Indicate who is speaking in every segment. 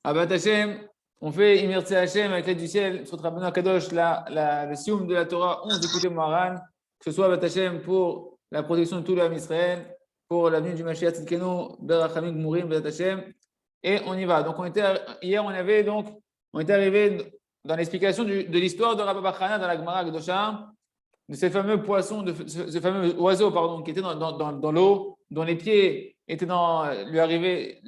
Speaker 1: Abat Hashem, on fait Imirtse Hashem avec l'aide du ciel, sur Rabbeinu Kadosh, le Sioum de la Torah 11 écoutez Moharan, que ce soit Abat Hashem pour la protection de tout l'âme Israël, pour l'avenue du Mashiach Tzidkenu, Berachamim Gmurim, Abat Hashem, et on y va. Donc, hier, on était arrivé dans l'explication de l'histoire de Rabbi Bachana dans la Gemara Kedosha, de ces fameux poissons, de ce fameux oiseau, pardon, qui était dans l'eau, dont les pieds étaient lui arrivait,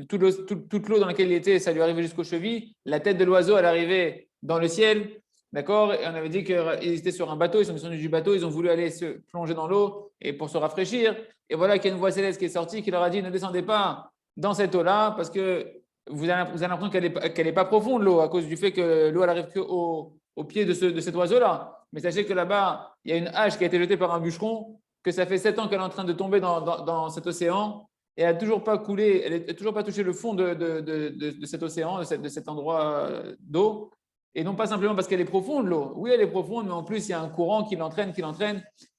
Speaker 1: toute l'eau dans laquelle il était, ça lui arrivait jusqu'aux chevilles. La tête de l'oiseau, elle arrivait dans le ciel, d'accord. Et on avait dit qu'ils étaient sur un bateau, ils sont descendus du bateau, ils ont voulu aller se plonger dans l'eau et pour se rafraîchir. Et voilà qu'il y a une voix céleste qui est sortie, qui leur a dit ne descendez pas dans cette eau-là parce que vous avez l'impression qu'elle n'est pas profonde, l'eau, à cause du fait que l'eau, elle arrive qu'au pied de cet oiseau-là. Mais sachez que là-bas, il y a une hache qui a été jetée par un bûcheron, que ça fait 7 ans qu'elle est en train de tomber dans cet océan, et elle n'a toujours pas coulé, elle n'a toujours pas touché le fond de cet océan, de cet endroit d'eau. Et non pas simplement parce qu'elle est profonde, l'eau. Oui, elle est profonde, mais en plus, il y a un courant qui l'entraîne,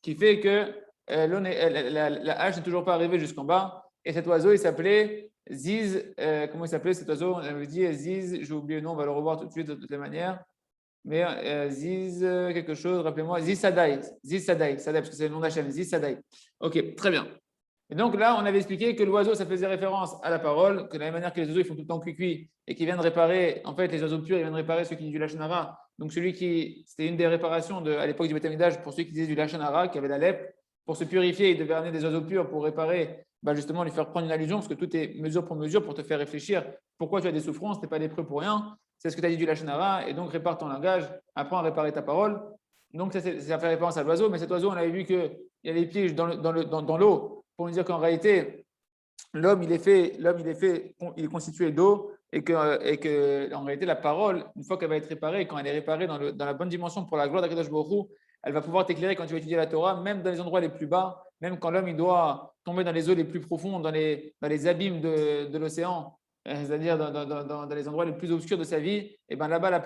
Speaker 1: qui fait que la hache n'est toujours pas arrivée jusqu'en bas. Et cet oiseau, il s'appelait Ziz. Comment il s'appelait cet oiseau? On avait dit Ziz, j'ai oublié le nom, on va le revoir tout de suite de toutes les manières. Mais Ziz, quelque chose, rappelez-moi, Ziz Sadai, parce que c'est le nom d'Hachem, Ziz Sadai. Ok, très bien. Et donc là, on avait expliqué que l'oiseau, ça faisait référence à la parole, que de la même manière que les oiseaux, ils font tout le temps cuit et qui viennent réparer, en fait, les oiseaux purs, ils viennent réparer ceux qui disent du Lachon Hara. Donc c'était une des réparations à l'époque du Beth Amikdash pour ceux qui disaient du Lachon Hara, qui avaient la lèpre. Pour se purifier, ils devaient amener des oiseaux purs pour réparer, justement, lui faire prendre une allusion, parce que tout est mesure pour te faire réfléchir. Pourquoi tu as des souffrances, tu n'es pas lépreux pour rien. C'est ce que tu as dit du Lachon Hara, et donc répare ton langage, apprends à réparer ta parole. Donc ça fait référence à l'oiseau, mais cet oiseau, on avait vu qu'il y a les pieds dans l'eau, pour nous dire qu'en réalité, l'homme, il est constitué d'eau et que, en réalité, la parole, une fois qu'elle va être réparée, quand elle est réparée dans la bonne dimension pour la gloire d'Akadosh Baruch Hu, elle va pouvoir t'éclairer quand tu vas étudier la Torah, même dans les endroits les plus bas, même quand l'homme il doit tomber dans les eaux les plus profondes, dans les abîmes de l'océan, c'est-à-dire dans les endroits les plus obscurs de sa vie. Et bien là-bas, la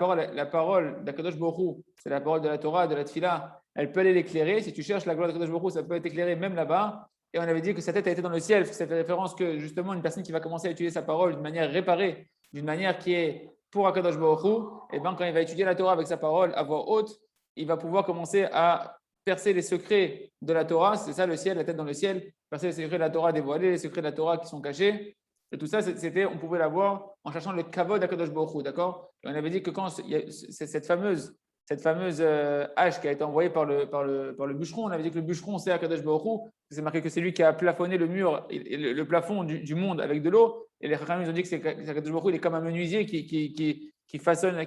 Speaker 1: parole d'Akadosh Baruch Hu, c'est la parole de la Torah, de la Tfila, elle peut aller l'éclairer. Si tu cherches la gloire d'Akadosh Baruch Hu, ça peut être éclairé même là-bas. Et on avait dit que sa tête a été dans le ciel, parce que ça fait référence que justement une personne qui va commencer à étudier sa parole d'une manière réparée, d'une manière qui est pour Akadosh Baruch Hu, et bien quand il va étudier la Torah avec sa parole à voix haute, il va pouvoir commencer à percer les secrets de la Torah, c'est ça le ciel, la tête dans le ciel, percer les secrets de la Torah dévoilés, les secrets de la Torah qui sont cachés. Et tout ça, on pouvait l'avoir en cherchant le kavod d'Akadosh Baruch Hu, d'accord? Et on avait dit que quand il y a cette fameuse hache qui a été envoyée par le bûcheron. On avait dit que le bûcheron, c'est Akadosh Baruch Hu. C'est marqué que c'est lui qui a plafonné le mur, le plafond du monde avec de l'eau. Et les Chachamim, ils ont dit que Akadosh Baruch Hu, il est comme un menuisier qui façonne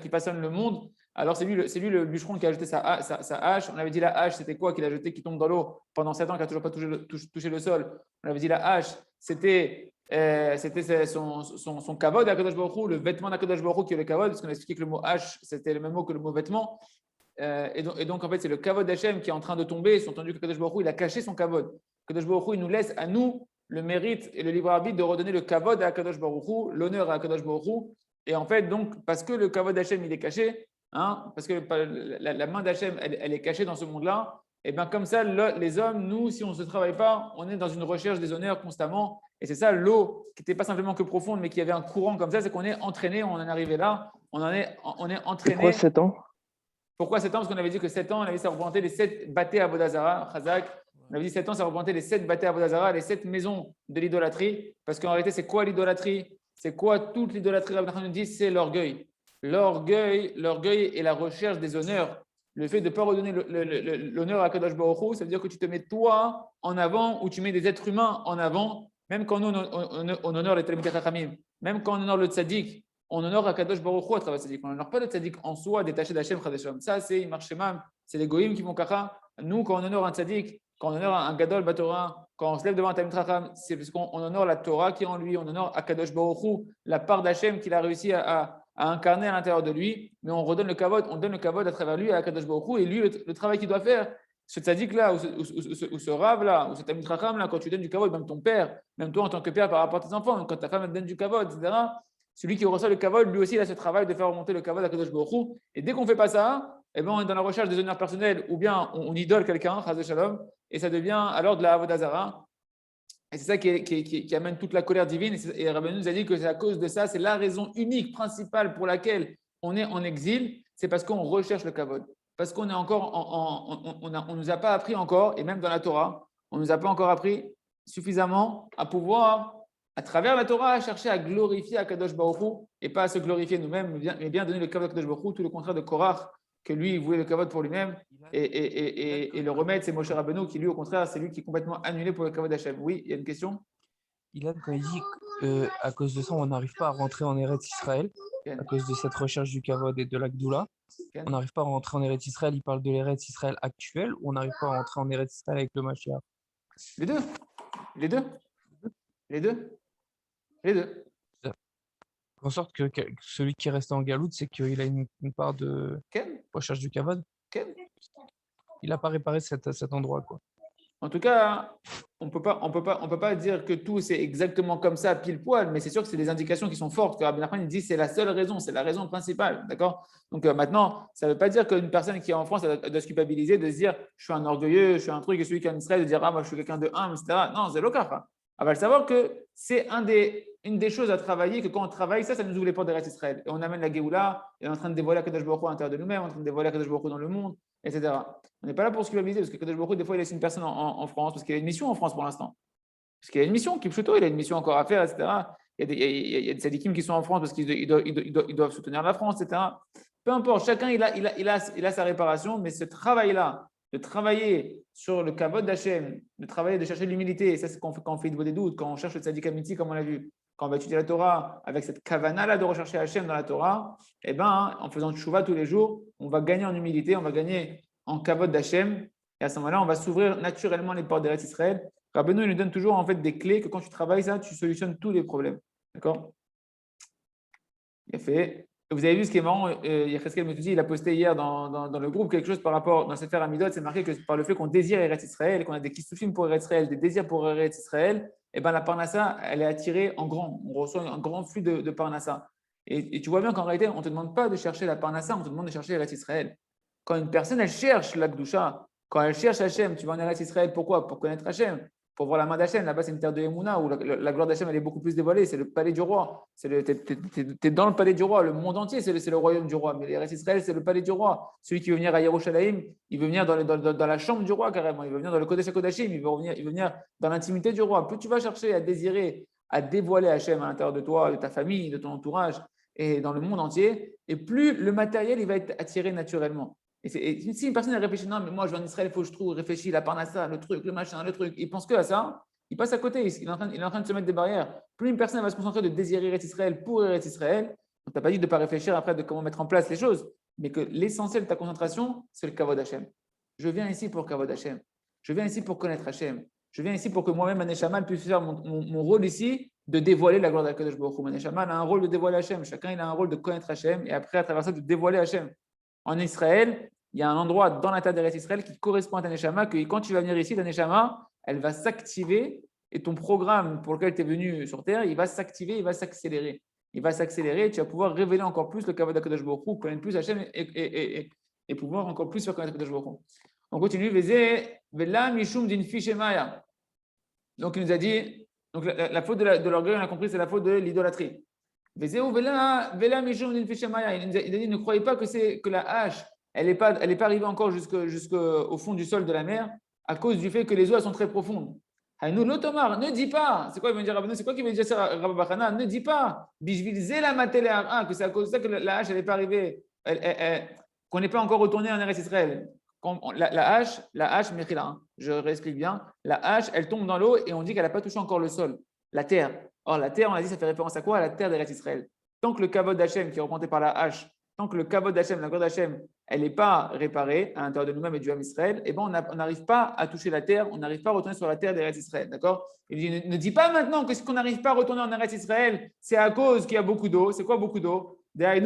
Speaker 1: le monde. Alors, c'est lui le bûcheron qui a jeté sa hache. On avait dit la hache, c'était quoi qu'il a jeté qui tombe dans l'eau pendant 7 ans, qui n'a toujours pas touché le sol. On avait dit la hache, c'était son kavod d'Akadosh Baruch Hu, le vêtement d'Akadosh Baruch Hu qui est le kavod, parce qu'on a expliqué que le mot hache, c'était le même mot que le mot vêtement. Et donc, en fait, c'est le kavod d'Hachem qui est en train de tomber. Ils ont entendu que Kadosh Baruch Hu, il a caché son kavod. Kadosh Baruch Hu, il nous laisse à nous le mérite et le libre arbitre de redonner le kavod à Kadosh Baruch Hu, l'honneur à Kadosh Baruch Hu. Et en fait, donc, parce que le kavod d'Hachem, il est caché, parce que la main d'Hachem, elle est cachée dans ce monde-là, et bien comme ça, les hommes, nous, si on ne se travaille pas, on est dans une recherche des honneurs constamment. Et c'est ça, l'eau, qui n'était pas simplement que profonde, mais qui avait un courant comme ça, c'est qu'on est entraîné, on en est arrivé là, on est entraîné.
Speaker 2: Pourquoi 7 ans?
Speaker 1: Pourquoi 7 ans? Parce qu'on avait dit que 7 ans, on avait dit ça représentait les 7 bâtés à Vodazara, Chazak. On avait dit 7 ans, ça représentait les 7 bâtés à Vodazara, les 7 maisons de l'idolâtrie. Parce qu'en réalité, c'est quoi l'idolâtrie? C'est quoi toute l'idolâtrie? Rabbi Nachman nous dit, c'est l'orgueil. L'orgueil est la recherche des honneurs. Le fait de ne pas redonner l'honneur à Kadosh Baruch Hu, ça veut dire que tu te mets toi en avant ou tu mets des êtres humains en avant, même quand on honore les Talmidei Chachamim, même quand on honore le tzaddik, on honore à Kadosh Baruch Hu à travers le tzaddik. On n'honore pas le tzaddik en soi, détaché d'Hachem Chadesham. Ça, c'est Imar Shemam, c'est les goïms qui vont kacha. Nous, quand on honore un tzaddik, quand on honore un gadol batora, quand on se lève devant un Talmid Chacham, c'est parce qu'on honore la Torah qui est en lui, on honore à Kadosh Baruch Hu, la part d'Hachem qu'il a réussi à incarner à l'intérieur de lui, mais on redonne le kavod, on donne le kavod à travers lui à Kadosh Baruch Hu, et lui, le travail qu'il doit faire, ce tzaddik-là, ou ce rave-là, ou ce Talmid Chacham-là, quand tu donnes du kavod, même ton père, même toi en tant que père par rapport à tes enfants, quand ta femme te donne du kavod, etc., celui qui reçoit le kavod, lui aussi, il a ce travail de faire remonter le kavod à Kadosh Baruch Hu, et dès qu'on ne fait pas ça, eh ben, on est dans la recherche des honneurs personnels, ou bien on idole quelqu'un, chas shalom, et ça devient alors de la avodah zara. Et c'est ça qui amène toute la colère divine. Et Rabbeinu nous a dit que c'est à cause de ça, c'est la raison unique, principale pour laquelle on est en exil, c'est parce qu'on recherche le kavod. Parce qu'on est encore, on nous a pas appris encore, et même dans la Torah, on nous a pas encore appris suffisamment à pouvoir, à travers la Torah, chercher à glorifier Akadosh Baruch Hu, et pas à se glorifier nous-mêmes, mais bien donner le kavod à Akadosh Baruch Hu, tout le contraire de Korach, que lui, il voulait le kavod pour lui-même. Et le remède, c'est Moshe Rabbeinu qui, lui, au contraire, c'est lui qui est complètement annulé pour le kavod Hashem. Oui, il y a une question?
Speaker 2: Ilan, quand il dit qu'à cause de ça, on n'arrive pas à rentrer en Eretz Israël, à cause de cette recherche du Kavod et de la Gdoula, on n'arrive pas à rentrer en Eretz Israël, il parle de l'Eretz Israël actuel, ou on n'arrive pas à rentrer en Eretz Israël avec le Mashiach?
Speaker 1: Les deux. Les deux. Les deux. Les deux.
Speaker 2: En sorte que celui qui est resté en Galoute, c'est qu'il a une part de
Speaker 1: Quel?
Speaker 2: recherche du Kavod.
Speaker 1: Quel?
Speaker 2: Il n'a pas réparé cet endroit, quoi.
Speaker 1: En tout cas, on peut pas dire que tout c'est exactement comme ça, pile poil, mais c'est sûr que c'est des indications qui sont fortes. Que Rabbi Nachman dit c'est la seule raison, c'est la raison principale, d'accord? Donc maintenant, ça ne veut pas dire qu'une personne qui est en France elle doit se culpabiliser, de se dire je suis un orgueilleux, je suis un truc, et celui qui est en Israël de dire ah moi je suis quelqu'un de humble, etc. Non, c'est le cas. On va le savoir que c'est une des choses à travailler, que quand on travaille, ça nous ouvre les portes d'Eretz Israël. Et on amène la Géoula, et on est en train de dévoiler Kadosh Baruch Hu à l'intérieur de nous-mêmes, on est en train de dévoiler Kadosh Baruch Hu dans le monde, etc. On n'est pas là pour se culpabiliser, parce que Kadosh Baruch Hu, des fois, il laisse une personne en France, parce qu'il a une mission en France pour l'instant. Parce qu'il a une mission, Kipchuto, il a une mission encore à faire, etc. Il y a des sadikim qui sont en France parce qu'ils doivent soutenir la France, etc. Peu importe, chacun il a sa réparation, mais ce travail-là, de travailler sur le kavod d'Hachem, de travailler, de chercher l'humilité, et ça c'est quand on fait des doutes, quand on cherche le tzadik amiti, comme on l'a vu, quand on va étudier la Torah, avec cette kavana-là de rechercher Hachem dans la Torah, eh ben, en faisant tchouva tous les jours, on va gagner en humilité, on va gagner en kavod d'Hachem, et à ce moment-là, on va s'ouvrir naturellement les portes d'Eretz Israël. Rabbeinu nous donne toujours en fait des clés que quand tu travailles ça, tu solutionnes tous les problèmes. D'accord? Il a fait. Vous avez vu ce qui est marrant, Yecheskel Metouzi, il a posté hier dans le groupe quelque chose par rapport, dans cette affaire Amidot, c'est marqué que par le fait qu'on désire Eretz Israël, qu'on a des kistoufim pour Eretz Israël, des désirs pour Eretz Israël, et ben la Parnassa, elle est attirée en grand. On reçoit un grand flux de Parnassa. Et tu vois bien qu'en réalité, on ne te demande pas de chercher la Parnassa, on te demande de chercher Eretz Israël. Quand une personne, elle cherche la Gdusha, quand elle cherche Hachem, tu vas en Eretz Israël, pourquoi? Pour connaître Hachem. Pour voir la main d'Hachem, là-bas c'est une terre de Emouna où la gloire d'Hachem elle est beaucoup plus dévoilée, c'est le palais du roi, t'es dans le palais du roi, le monde entier c'est le royaume du roi, mais les restes Israël c'est le palais du roi. Celui qui veut venir à Yerushalayim, il veut venir dans la chambre du roi carrément, il veut venir dans le Kodesh HaKodashim, il veut venir dans l'intimité du roi. Plus tu vas chercher à désirer, à dévoiler Hachem à l'intérieur de toi, de ta famille, de ton entourage et dans le monde entier, et plus le matériel il va être attiré naturellement. Et si une personne réfléchit, non, mais moi je vais en Israël, il faut que je trouve, réfléchit, la parnassa, le truc, le machin, le truc, il pense que à ça, il passe à côté, il est en train de se mettre des barrières. Plus une personne va se concentrer de désirer Eretz Israël pour Eretz Israël, on t'a pas dit de ne pas réfléchir après de comment mettre en place les choses, mais que l'essentiel de ta concentration, c'est le Kavod Hashem. Je viens ici pour Kavod Hashem. Je viens ici pour connaître Hashem. Je viens ici pour que moi-même, Maneshaman, puisse faire mon rôle ici de dévoiler la gloire d'Akadosh Baruch Hu. Maneshaman a un rôle de dévoiler Hashem. Chacun il a un rôle de connaître Hashem et après, à travers ça, de dévoiler Hashem. En Israël, il y a un endroit dans la terre d'Eretz Israël qui correspond à ta Neshama, que quand tu vas venir ici, ta Neshama, elle va s'activer et ton programme pour lequel tu es venu sur terre, il va s'activer, il va s'accélérer. Il va s'accélérer et tu vas pouvoir révéler encore plus le Kavod HaKadosh Baruch Hu, connaître plus Hashem et pouvoir encore plus faire connaître HaKadosh Baruch Hu. On continue. Vela mishum din fishemaya. Donc il nous a dit, donc la faute de l'orgueil, on a compris, c'est la faute de l'idolâtrie. Vela mishum din fishemaya. Il a dit, ne croyez pas que la hache, elle n'est pas arrivée encore jusqu'au fond du sol de la mer à cause du fait que les eaux elles sont très profondes. Nous, l'automar, ne dis pas. C'est quoi il veut dire Rabbeinu? C'est quoi qu'il veut dire Rabbi Bachana? Ne dis pas. Que c'est à cause de ça que la hache elle n'est pas arrivée, qu'on n'est pas encore retourné en Eretz Israël. La hache, Mechila, je réexplique bien. La hache, elle tombe dans l'eau et on dit qu'elle n'a pas touché encore le sol, la terre. Or, la terre, on a dit, ça fait référence à quoi? À la terre d'Eretz Israël. Tant que le kavod d'Hachem qui est représenté par la hache, tant que le kavod d'Hachem, la gloire d'Hachem, elle n'est pas réparée à l'intérieur de nous-mêmes et du Ham Israël, eh ben on n'arrive pas à toucher la terre, on n'arrive pas à retourner sur la terre d'Eretz Israël. D'accord? Il dit, ne dis pas maintenant que ce qu'on n'arrive pas à retourner en Eretz Israël, c'est à cause qu'il y a beaucoup d'eau. C'est quoi beaucoup d'eau? Parce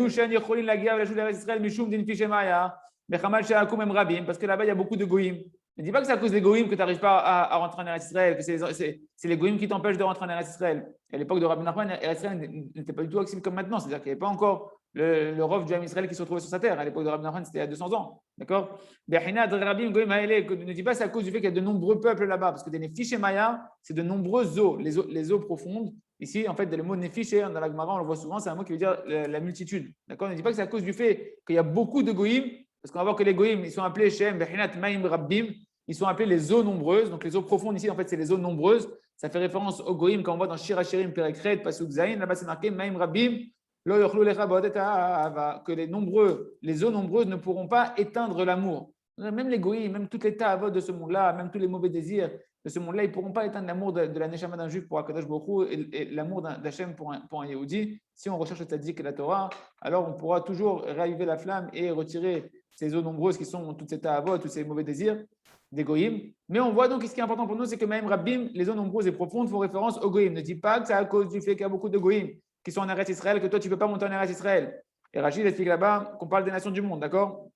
Speaker 1: que là-bas, il y a beaucoup de goïm. Ne dis pas que c'est à cause des goïms que tu n'arrives pas à rentrer en Eretz Israël, que c'est les goïms qui t'empêchent de rentrer en Eretz Israël. À l'époque de Rabbi Nachman, Eretz Israël n'était pas du tout accessible comme maintenant. C'est-à-dire qu'il n'y avait pas encore le rov du Ham Israël qui se retrouvait sur sa terre. À l'époque de Rabbi Nachman, c'était il y a 200 ans. D'accord? Ne dis pas que c'est à cause du fait qu'il y a de nombreux peuples là-bas, parce que des Nefish et Maya, c'est de nombreuses eaux, les eaux profondes. Ici, en fait, le mot Nefish, dans la Gemara, on le voit souvent, c'est un mot qui veut dire la multitude. D'accord? Ne dis pas que c'est à cause du fait qu'il y a beaucoup de goïms, parce qu'on va voir que les goïms, ils sont appelés Shem, Bechinat, Maim, Rabbim. Ils sont appelés les eaux nombreuses. Donc, les eaux profondes ici, en fait, c'est les eaux nombreuses. Ça fait référence aux goïm quand on voit dans Shirachirim, Perekret, Pasuk Zayin. Là-bas, c'est marqué Maim Rabbim, Lo Yochlu Lecha Ba'odet Ha'ava, que les eaux nombreuses ne pourront pas éteindre l'amour. Même les goïm, même toutes les ta'avot de ce monde-là, même tous les mauvais désirs de ce monde-là, ils ne pourront pas éteindre l'amour de la neshama d'un juif pour Akadosh Baruch Hu et l'amour d'Hachem pour un Yehudi. Si on recherche le tzaddik et la Torah, alors on pourra toujours raviver la flamme et retirer ces eaux nombreuses qui sont toutes ces ta'avot, tous ces mauvais désirs des goïm. Mais on voit donc ce qui est important pour nous, c'est que même Rabbim, les eaux nombreuses et profondes font référence aux goïm. Ne dis pas que c'est à cause du fait qu'il y a beaucoup de goïm qui sont en Eretz Israël, que toi tu ne peux pas monter en Eretz Israël. Et Rachid explique là-bas qu'on parle des nations du monde, d'accord?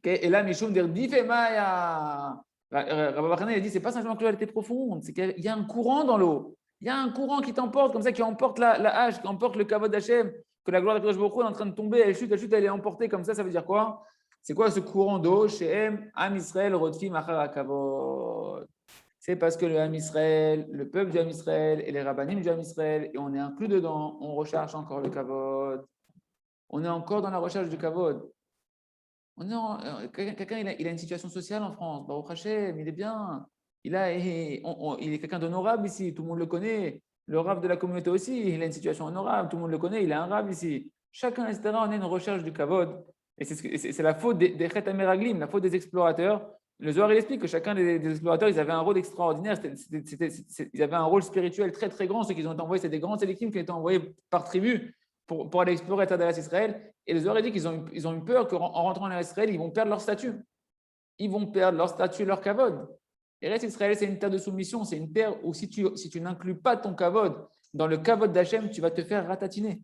Speaker 1: Et là, Mishum der Difemaya. Rabbi Bachana, il a dit, c'est pas simplement que l'eau était profonde, c'est qu'il y a un courant dans l'eau. Il y a un courant qui t'emporte, comme ça, qui emporte la hache, qui emporte le kavod d'Hachem, que la gloire de Kadosh Baruch Hu est en train de tomber, elle chute, elle est emportée comme ça veut dire quoi? C'est quoi ce courant d'eau? Shehem, Am Israël, Rodfim, Achar Kavod. C'est parce que le Ham Israël, le peuple du Ham Israël et les rabbanim du Ham Israël, et on est inclus dedans, on recherche encore le kavod. On est encore dans la recherche du kavod. Quelqu'un, il a une situation sociale en France. Baruch Hashem, il est bien. Il est quelqu'un d'honorable ici. Tout le monde le connaît. Le rab de la communauté aussi, il a une situation honorable. Tout le monde le connaît. Il a un rab ici. Chacun, etc. On a une recherche du kavod. Et c'est la faute des Chet Ameraglim, la faute des explorateurs. Le Zohar, il explique que chacun des explorateurs, ils avaient un rôle extraordinaire. Ils avaient un rôle spirituel très, très grand. Ceux qui ont été envoyés, c'est des grands sélectifs qui ont été envoyés par tribu pour aller explorer la terre d'Eretz Israël. Et les Zohar dit qu'ils ont eu peur qu'en rentrant en Eretz Israël, ils vont perdre leur statut. Ils vont perdre leur statut, leur kavod. Eretz Israël, c'est une terre de soumission. C'est une terre où si tu n'inclus pas ton kavod dans le kavod d'Hachem, tu vas te faire ratatiner.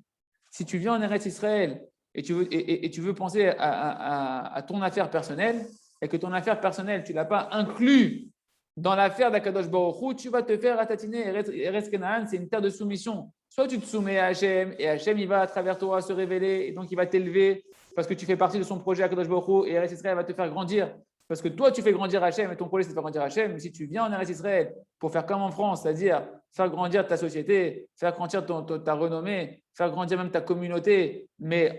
Speaker 1: Si tu viens en Eretz Israël et tu veux penser à ton affaire personnelle et que ton affaire personnelle, tu ne l'as pas inclus dans l'affaire d'Akadosh Baruch Hu, tu vas te faire ratatiner. Eretz Canaan, c'est une terre de soumission. Soit tu te soumets à Hachem et Hachem, il va à travers toi se révéler et donc il va t'élever parce que tu fais partie de son projet Akadosh Baruch Hu et Eretz Israël va te faire grandir parce que toi, tu fais grandir Hachem et ton projet, c'est de faire grandir Hachem. Mais si tu viens en Eretz Israël pour faire comme en France, c'est-à-dire faire grandir ta société, faire grandir ta renommée, faire grandir même ta communauté, mais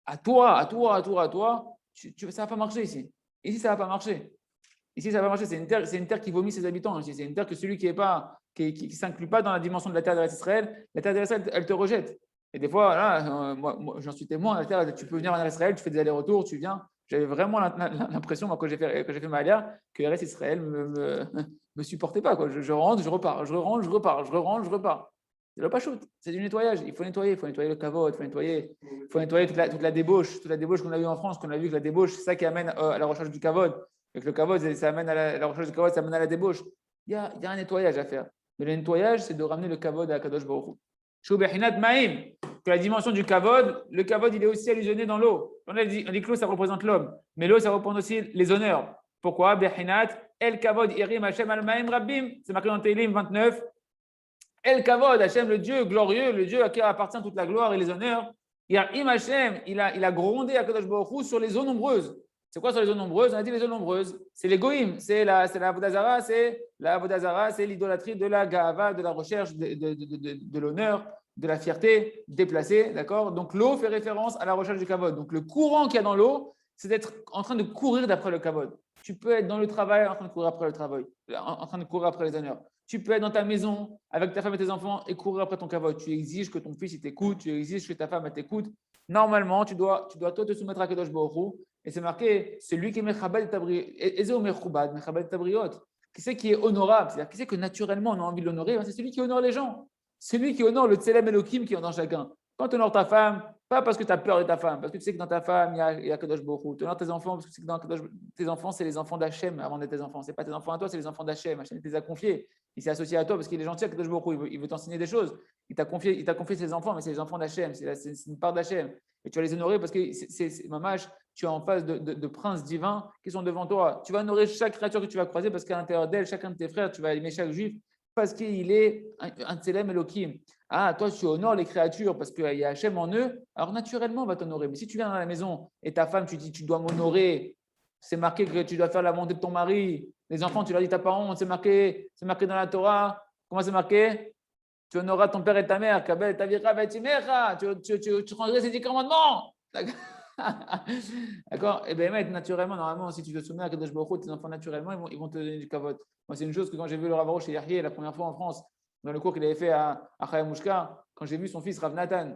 Speaker 1: à toi, ça ne va pas marcher ici. Ici, ça ne va pas marcher. Ici, ça va marcher. C'est une terre qui vomit ses habitants. C'est une terre que celui qui ne s'inclut pas dans la dimension de la terre d'Eretz Israël, la terre d'Eretz Israël, elle te rejette. Et des fois, là, moi, j'en suis témoin. La terre, tu peux venir en Eretz Israël, tu fais des allers-retours, tu viens. J'avais vraiment l'impression, moi, quand j'ai fait ma alia, que Eretz Israël me supportait pas. Quoi. Je rentre, je repars. Je rentre, je repars. Je rentre, je repars. C'est le pachout, c'est du nettoyage. Il faut nettoyer le kavod, il faut nettoyer toute la débauche qu'on a eue en France, qu'on a vu que la débauche, c'est ça qui amène à la recherche du kavod. Et que le kavod, ça amène à la recherche du kavod, ça amène à la débauche. Il y a un nettoyage à faire. Mais le nettoyage, c'est de ramener le kavod à Kadosh Baruch Hu. Shubechinat Maim, que la dimension du kavod, le kavod, il est aussi allusionné dans l'eau. On dit que l'eau, ça représente l'homme. Mais l'eau, ça représente aussi les honneurs. Pourquoi? Bechinat, El Kavod, Irim, Hashem, Al Maim, Rabbim. C'est marqué dans Télim 29. El Kavod, Hashem, le Dieu glorieux, le Dieu à qui appartient toute la gloire et les honneurs. Irim Hashem, il a grondé à Kadosh Baruch Hu sur les eaux nombreuses. C'est quoi sur les eaux nombreuses? On a dit les eaux nombreuses. C'est les goïm, c'est la Avodazara, c'est l'idolâtrie de la gava, de la recherche de l'honneur, de la fierté déplacée, d'accord? Donc l'eau fait référence à la recherche du kavod. Donc le courant qu'il y a dans l'eau, c'est d'être en train de courir d'après le kavod. Tu peux être dans le travail en train de courir après le travail, en train de courir après les honneurs. Tu peux être dans ta maison avec ta femme et tes enfants et courir après ton kavod. Tu exiges que ton fils il t'écoute, tu exiges que ta femme elle t'écoute. Normalement, tu dois toi te soumettre à Kadosh Baruch Hu. Et c'est marqué, celui qui est mechabad tabriot, qui c'est qui est honorable, c'est-à-dire qui c'est que naturellement on a envie de l'honorer, c'est celui qui honore les gens. Celui qui honore le tselem Elohim qui est dans chacun. Quand tu honores ta femme, pas parce que tu as peur de ta femme, parce que tu sais que dans ta femme, il y a Kadosh Baruch Hu. Tu honores tes enfants parce que tu sais que dans tes enfants, c'est les enfants d'Hachem avant d'être tes enfants. Ce n'est pas tes enfants à toi, c'est les enfants d'Hachem. Hachem te les a confiés. Il s'est associé à toi parce qu'il est gentil à Kadosh Baruch Hu. Il veut t'enseigner des choses. Il t'a confié ses enfants, mais c'est les enfants d'Hachem. C'est une part d'Hachem. Et tu vas les honorer parce que c'est mamash, tu es en face de princes divins qui sont devant toi. Tu vas honorer chaque créature que tu vas croiser parce qu'à l'intérieur d'elle, chacun de tes frères, tu vas aimer chaque juif parce qu'il est un Tselem Elohim. Ah, toi, tu honores les créatures parce qu'il y a Hachem en eux, alors naturellement, on va t'honorer. Mais si tu viens dans la maison et ta femme, tu dis, tu dois m'honorer, c'est marqué que tu dois faire la volonté de ton mari. Les enfants, tu leur dis, t'as pas honte, c'est marqué dans la Torah. Comment c'est marqué? Tu honoreras ton père et ta mère. Kabel, Tavira, Betimecha. Tu rendrais ces 10 commandements. D'accord? Et bien, naturellement, normalement, si tu te soumets à Kadosh Baruch Hu, tes enfants, naturellement, ils vont te donner du kavod. Moi, c'est une chose que quand j'ai vu le Rav Arush chez Yahya la première fois en France, dans le cours qu'il avait fait à Chayamouchka, quand j'ai vu son fils Rav Nathan,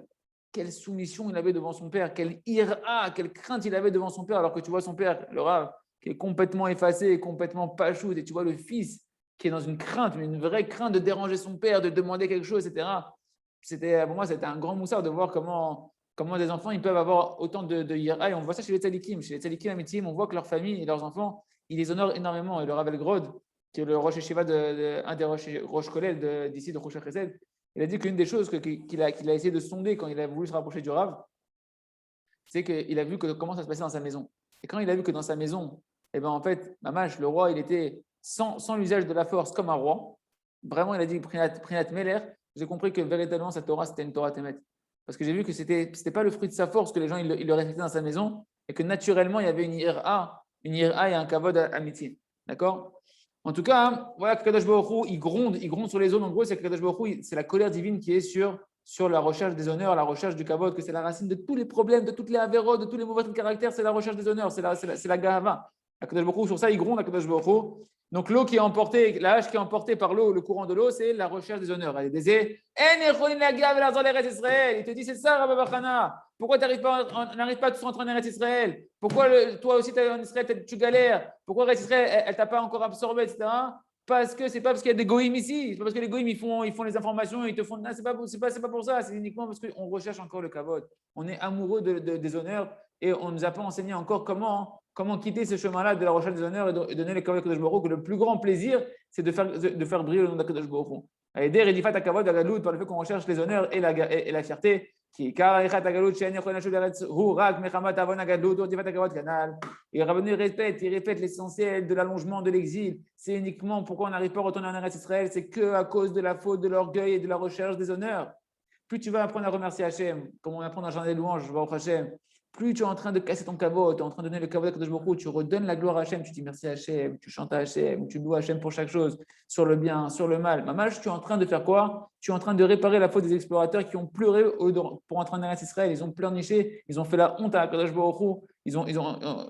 Speaker 1: quelle soumission il avait devant son père, quelle ira, quelle crainte il avait devant son père, alors que tu vois son père, le Rav, qui est complètement effacé, complètement pachout, et tu vois le fils qui est dans une crainte, mais une vraie crainte de déranger son père, de demander quelque chose, etc. Pour moi, c'était un grand moussard de voir comment des enfants ils peuvent avoir autant de ira. Et on voit ça chez les tzadikim. Chez les tzadikim amitim, on voit que leur famille et leurs enfants, ils les honorent énormément. Et le Rav Elgrod, qui est le Rosh Yeshiva, un des Rosh Kolel d'ici de Rosh Chesed, il a dit qu'une des choses qu'il a essayé de sonder quand il a voulu se rapprocher du Rav, c'est qu'il a vu comment ça se passait dans sa maison. Et quand il a vu que dans sa maison, eh ben, en fait, Mamash, le roi, il était sans l'usage de la force comme un roi. Vraiment, il a dit Prinat Meler. J'ai compris que véritablement, cette Torah, c'était une Torah Temet. Parce que j'ai vu que ce n'était pas le fruit de sa force que les gens ils le respectaient dans sa maison et que naturellement, il y avait une ira et un kavod amitié. D'accord? En tout cas, voilà que Kadosh Baruch Hu, il gronde sur les zones. En gros, c'est que Kadosh Baruch Hu, c'est la colère divine qui est sur la recherche des honneurs, la recherche du kavod, que c'est la racine de tous les problèmes, de toutes les avéros, de tous les mauvais caractères, c'est la recherche des honneurs, c'est la gahava. Kadosh Baruch Hu, sur ça, il gronde, Kadosh Baruch Hu. Donc l'eau qui est emportée, la hache qui est emportée par l'eau, le courant de l'eau, c'est la recherche des honneurs. Il te dit, c'est ça, Rabbi Bachana. Pourquoi on n'arrive pas tous à rentrer en Eretz Israël? Pourquoi toi aussi, en Israël, tu galères? Pourquoi Eretz Israël, elle t'a pas encore absorbé, etc. Parce que c'est pas parce qu'il y a des goïms ici, c'est pas parce que les goïms ils font les informations, ils te font. Non, c'est pas pour ça, c'est uniquement parce qu'on recherche encore le kavod. On est amoureux des honneurs et on nous a pas enseigné encore comment quitter ce chemin-là de la recherche des honneurs et donner les kavod à Kadosh Baruch Hu, que le plus grand plaisir, c'est de faire briller le nom de Kadosh Baruch Hu. Aider Redifat Akavod Agalout par le fait qu'on recherche les honneurs et la fierté. Et Rabbeinu il répète l'essentiel de l'allongement de l'exil. C'est uniquement pourquoi on n'arrive pas à retourner en Eretz Israël, c'est qu'à cause de la faute, de l'orgueil et de la recherche des honneurs. Plus tu vas apprendre à remercier Hachem, comme on apprend dans Jean des louanges, Baruch Hachem, plus tu es en train de casser ton kavod, tu es en train de donner le kavod à Kadosh Baruch Hu, tu redonnes la gloire à Hachem, tu dis merci à Hachem, tu chantes à Hachem, tu loues Hachem pour chaque chose, sur le bien, sur le mal. Mamash, tu es en train de faire quoi? Tu es en train de réparer la faute des explorateurs qui ont pleuré pour entrer en Eretz Israël. Ils ont pleurniché, ils ont fait la honte à Kadosh Baruch Hu.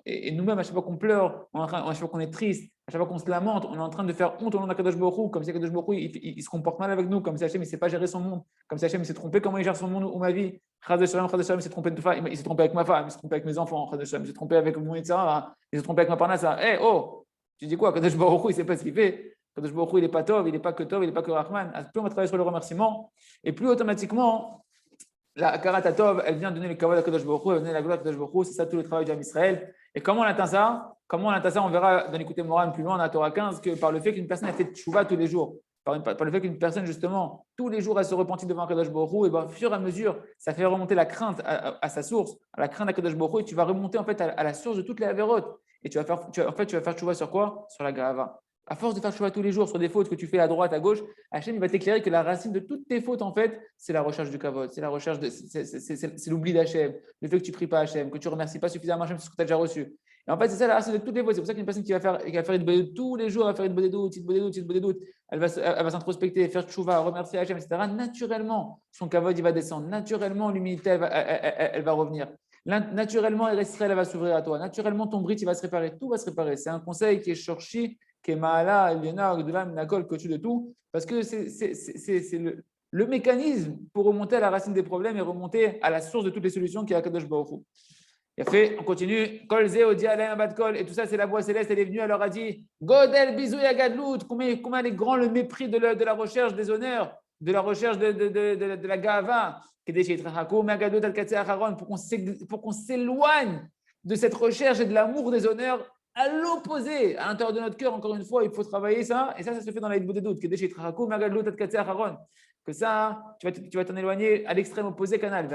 Speaker 1: Et nous-mêmes, à chaque fois qu'on pleure, à chaque fois qu'on est triste, à chaque fois qu'on se lamente, on est en train de faire honte au nom d'Akadosh Baruch Hu, comme si Akadosh Baruch Hu, il se comporte mal avec nous, comme si Hachem ne sait pas gérer son monde, comme si Hachem s'est trompé comment il gère son monde ou ma vie. Chaz Shalom, il s'est trompé il s'est trompé avec ma femme, il s'est trompé avec mes enfants, il s'est trompé avec mon etc. Il s'est trompé avec ma parnassa. Tu dis quoi? Akadosh Baruch Hu, il ne sait pas ce qu'il fait. Akadosh Baruch Hu, il n'est pas Tov, il n'est pas que Rahman. Plus on va travailler sur le remerciement, et plus automatiquement, la Akarat Tov, elle vient donner le kavod à Kadosh Baruch Hu, elle vient donner la gloire à Kadosh Baruch Hu, c'est ça tout le travail d'Am Israël. Et comment on atteint ça? On verra dans l'écouter Moran plus loin dans la Torah 15 que par le fait qu'une personne a fait tchouva tous les jours, par le fait qu'une personne justement tous les jours elle se repentit devant Kadosh Baruch Hu, et bien au fur et à mesure ça fait remonter la crainte à sa source, à la crainte à Kadosh Baruch Hu, et tu vas remonter en fait à la source de toutes les avérotes. Et tu vas faire tchouva sur quoi? Sur la Gahava. À force de faire tchouva tous les jours sur des fautes que tu fais à droite, à gauche, Hachem il va t'éclairer que la racine de toutes tes fautes, en fait, c'est la recherche du kavod, c'est l'oubli d'Hachem, le fait que tu pries pas Hachem, que tu remercies pas suffisamment Hachem sur ce que tu as déjà reçu. Et en fait, c'est ça la racine de toutes les fautes. C'est pour ça qu'une personne qui va faire une bodédoute tous les jours, elle va faire une bodédoute, elle va s'introspecter, faire tchouva, remercier Hachem, etc. Naturellement, son kavod il va descendre. Naturellement, l'humilité elle va revenir. Naturellement, Israël va s'ouvrir à toi. Naturellement, ton brit il va se réparer. Tout va se réparer. C'est un conseil qui est shorshi, qui est Maala, Eliona, Gdulam, Nakol, que tu de tout, parce que c'est le mécanisme pour remonter à la racine des problèmes et remonter à la source de toutes les solutions qui est Akadosh Baruch Hu. Il a fait, on continue, Kol Ze, Odi, Alain, Abad Kol, et tout ça, c'est la voix céleste, elle est venue, elle leur a dit, Godel, Bizou, Yagadlout, combien est grand le mépris de la recherche des honneurs, de la recherche de la Gava, pour qu'on s'éloigne de cette recherche et de l'amour des honneurs. À l'opposé, à l'intérieur de notre cœur, encore une fois, il faut travailler ça, et ça se fait dans la Hitbodedut. que ça, tu vas t'en éloigner à l'extrême opposé canal.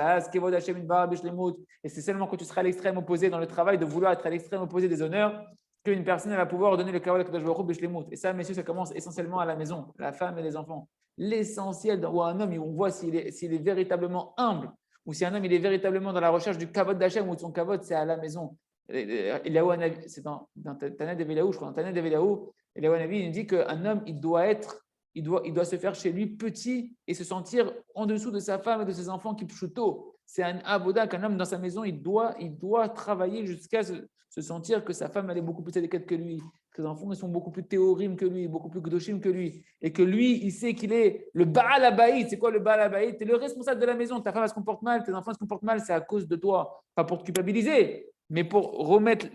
Speaker 1: Et c'est seulement quand tu seras à l'extrême opposé dans le travail de vouloir être à l'extrême opposé des honneurs qu'une personne elle va pouvoir donner le kavod à Kadosh Baruch Hu b'shlemut. Et ça, messieurs, ça commence essentiellement à la maison, la femme et les enfants. L'essentiel, où un homme, on voit s'il est véritablement humble, ou si un homme il est véritablement dans la recherche du kavod d'Hachem ou de son kavod, c'est à la maison. Eliyahu Hanavi, c'est dans Tanya Develiaou, je crois, dans Tanya Develiaou, Eliyahu Hanavi, il dit qu'un homme, il doit se faire chez lui petit et se sentir en dessous de sa femme et de ses enfants qui pshuto. C'est un aboda qu'un homme dans sa maison, il doit travailler jusqu'à se sentir que sa femme elle est beaucoup plus adéquate que lui, que ses enfants ils sont beaucoup plus théorim que lui, beaucoup plus gdoshim que lui, et que lui, il sait qu'il est le Baal Habayit. C'est quoi le Baal Habayit? Tu es le responsable de la maison. Ta femme elle se comporte mal, tes enfants se comportent mal, c'est à cause de toi. Pas pour te culpabiliser, mais pour remettre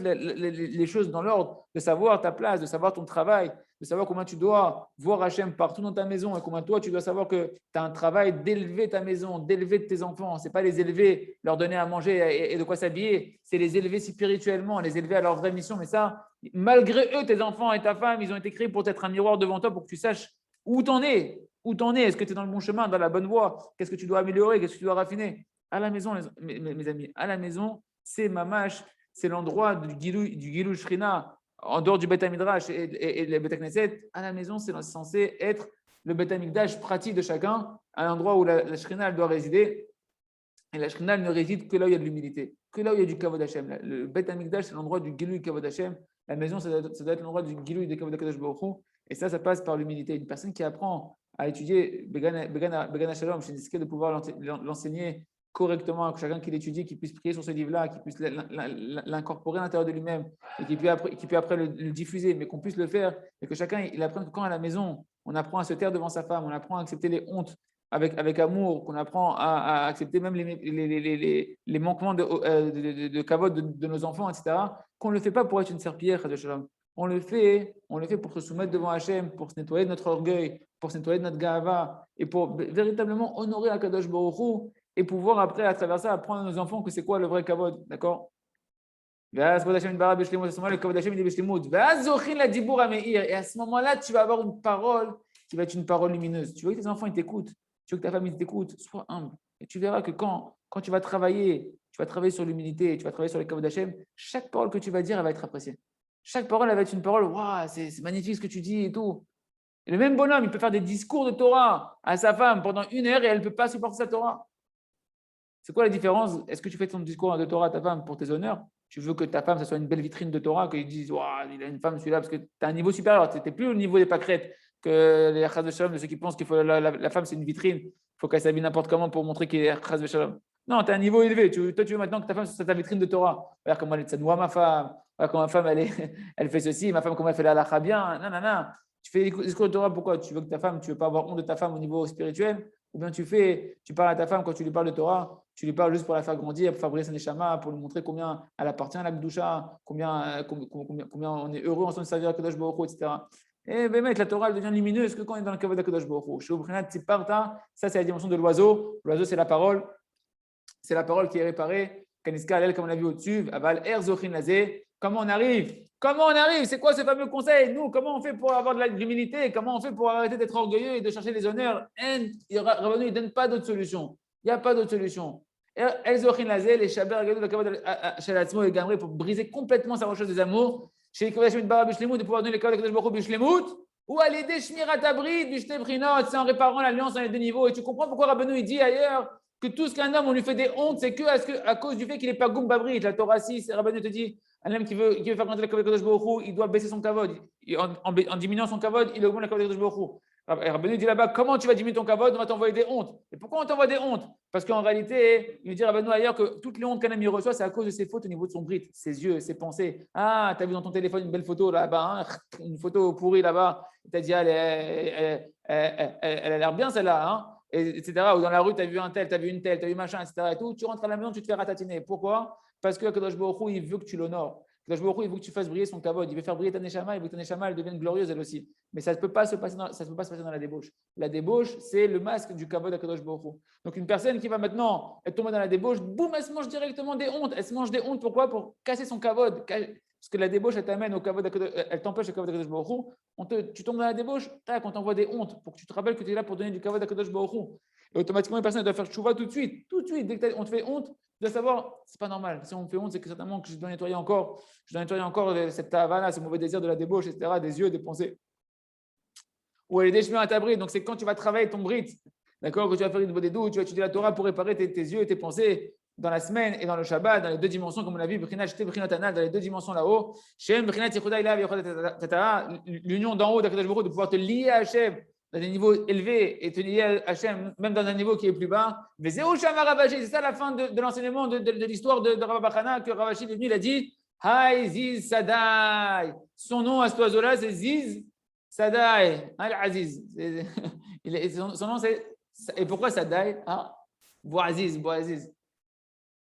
Speaker 1: les choses dans l'ordre, de savoir ta place, de savoir ton travail, de savoir comment tu dois voir Hachem partout dans ta maison et comment toi, tu dois savoir que tu as un travail d'élever ta maison, d'élever tes enfants. Ce n'est pas les élever, leur donner à manger et de quoi s'habiller, c'est les élever spirituellement, les élever à leur vraie mission. Mais ça, malgré eux, tes enfants et ta femme, ils ont été créés pour être un miroir devant toi pour que tu saches où t'en es. Où t'en es? Est-ce que tu es dans le bon chemin, dans la bonne voie? Qu'est-ce que tu dois améliorer? Qu'est-ce que tu dois raffiner? À la maison, mes amis, à la maison, c'est mamash, c'est l'endroit du Gilou Shrina, en dehors du Beth Midrash et le Beth Knesset. À la maison, c'est censé être le Beth Mikdash pratique de chacun, à l'endroit où la Shrina elle doit résider. Et la Shrina elle ne réside que là où il y a de l'humilité, que là où il y a du Kavod Hashem. Le Beth Mikdash, c'est l'endroit du Gilou Kavod Hashem. La maison, ça doit être l'endroit du Gilou de Kavod Baruch Hu. Et ça passe par l'humilité. Une personne qui apprend à étudier Began Shalom, c'est discret de pouvoir l'enseigner correctement à chacun qui l'étudie, qui puisse prier sur ce livre-là, qui puisse l'incorporer à l'intérieur de lui-même et qui puisse après le diffuser, mais qu'on puisse le faire et que chacun il apprenne que quand à la maison, on apprend à se taire devant sa femme, on apprend à accepter les hontes avec amour, qu'on apprend à accepter même les manquements de kavod de nos enfants, etc., qu'on ne le fait pas pour être une serpillière, on le fait pour se soumettre devant Hachem, pour se nettoyer de notre orgueil, pour se nettoyer de notre gava et pour véritablement honorer Akadosh Baruch Hu et pouvoir après, à travers ça, apprendre à nos enfants que c'est quoi le vrai kavod, d'accord? Et à ce moment-là, tu vas avoir une parole qui va être une parole lumineuse. Tu veux que tes enfants ils t'écoutent, tu veux que ta famille t'écoute, sois humble. Et tu verras que quand tu vas travailler sur l'humilité, tu vas travailler sur les kavod d'Hachem, chaque parole que tu vas dire, elle va être appréciée. Chaque parole, elle va être une parole, waouh, c'est magnifique ce que tu dis et tout. Et le même bonhomme, il peut faire des discours de Torah à sa femme pendant 1 heure et elle ne peut pas supporter sa Torah. C'est quoi la différence? Est-ce que tu fais ton discours de Torah à ta femme pour tes honneurs? Tu veux que ta femme, ça soit une belle vitrine de Torah, qu'ils disent, waouh, il a une femme celui-là, parce que tu as un niveau supérieur. Tu n'es plus au niveau des pâquerettes que les Chaz Shalom, de ceux qui pensent que la femme, c'est une vitrine. Il faut qu'elle s'habille n'importe comment pour montrer qu'il est Chaz Shalom. Non, tu as un niveau élevé. Toi, tu veux maintenant que ta femme soit ta vitrine de Torah. Regarde comment elle est de ma femme. Regarde comment ma femme, elle fait ceci. Ma femme, comment elle fait la halakha bien. Non, non, non. Tu fais des discours de Torah, pourquoi? Tu veux que ta femme, tu veux pas avoir honte de ta femme au niveau spirituel? Ou bien tu parles à ta femme quand tu lui parles de Torah, tu lui parles juste pour la faire grandir, pour favoriser son neshama, pour lui montrer combien elle appartient à la Gdusha, combien on est heureux ensemble de servir à Kadosh Baruch Hu, etc. Et ben, mec, la Torah elle devient lumineuse que quand on est dans le kavod de Kadosh Baruch Hu. Ça, c'est la dimension de l'oiseau. L'oiseau, c'est la parole. C'est la parole qui est réparée. Kaniska Alel, comme on l'a vu au-dessus. Aval Er Zochin Lazé. Comment on arrive? C'est quoi ce fameux conseil? Nous, comment on fait pour avoir de l'humilité? Comment on fait pour arrêter d'être orgueilleux et de chercher les honneurs? Rabbeinu, il ne donne pas d'autre solution. Il n'y a pas d'autre solution. Elzochin Lazé, les Shaber Gadol, le Kavod chez l'Atzmo et Gamré pour briser complètement sa recherche des amours. Chez les Kavod Bara Bishlemut, de pouvoir donner les Kavod de Baruch Bishlemut. Ou aller déchmir à Tabrid, Bishte Brinot, c'est en réparant l'alliance dans les deux niveaux. Et tu comprends pourquoi Rabbeinu, il dit ailleurs que tout ce qu'un homme, on lui fait des hontes, c'est à cause du fait qu'il n'est pas Goum Babrit. La Torah 6, Rabbeinu te dit, un homme qui veut faire grandir le kavod de Kadosh Baruch Hu, il doit baisser son kavod. En diminuant son kavod, il augmente le kavod de Kadosh Baruch Hu. Rabbeinu dit là-bas, comment tu vas diminuer ton kavod? On va t'envoyer des hontes. Et pourquoi on t'envoie des hontes? Parce qu'en réalité, il dit Rabbeinu ailleurs que toutes les hontes qu'un homme reçoit, c'est à cause de ses fautes au niveau de son brit, ses yeux, ses pensées. Ah, tu as vu dans ton téléphone une belle photo là-bas, hein, une photo pourrie là-bas. Tu as dit, elle a l'air bien celle-là, hein, etc. Ou dans la rue, tu as vu un tel, tu as vu une telle, tu as vu machin, etc. Et tout. Tu rentres à la maison, tu te fais ratatiner. Pourquoi? Parce que Kadosh Baruch Hu, il veut que tu l'honores. Kadosh Baruch Hu, il veut que tu fasses briller son kavod. Il veut faire briller ta neshama, il veut que ta neshama elle devienne glorieuse elle aussi. Mais ça ne peut pas se passer dans la débauche. La débauche, c'est le masque du kavod à Kadosh Baruch Hu. Donc une personne qui va maintenant être tombée dans la débauche, boum, elle se mange directement des hontes. Elle se mange des hontes, pourquoi? Pour casser son kavod, parce que la débauche, elle t'amène au kavod, elle t'empêche le kavod d'Akadosh Baruch Hu. Tu tombes dans la débauche, tac, on t'envoie des hontes pour que tu te rappelles que tu es là pour donner du kavod d'Akadosh Baruch Hu. Et automatiquement, une personne doit faire tchouva tout de suite. Dès qu'on te fait honte, tu dois savoir, c'est pas normal. Si on me fait honte, c'est que certainement que je dois nettoyer encore cette tavana, ce mauvais désir de la débauche, etc., des yeux, des pensées. Ou elle est déchemée à ta bride. Donc, c'est quand tu vas travailler ton bride, d'accord, que tu vas faire une des doux, tu vas étudier la Torah pour réparer tes yeux et tes pensées dans la semaine et dans le Shabbat, dans les deux dimensions, comme on l'a vu, dans les deux dimensions là-haut. L'union d'en haut d'Akadosh Baruch Hu, de pouvoir te lier à Hachem dans des niveaux élevés et te lier à Hachem même dans un niveau qui est plus bas. Mais c'est ça la fin de l'enseignement de l'histoire de Rav Bachana, que Rav Ashi est venu, il a dit Hai Ziz Sadai. Son nom à cet oiseau-là, c'est Ziz Sadai, Al-Aziz. Son nom, c'est. Et pourquoi Sadai? Boaziz.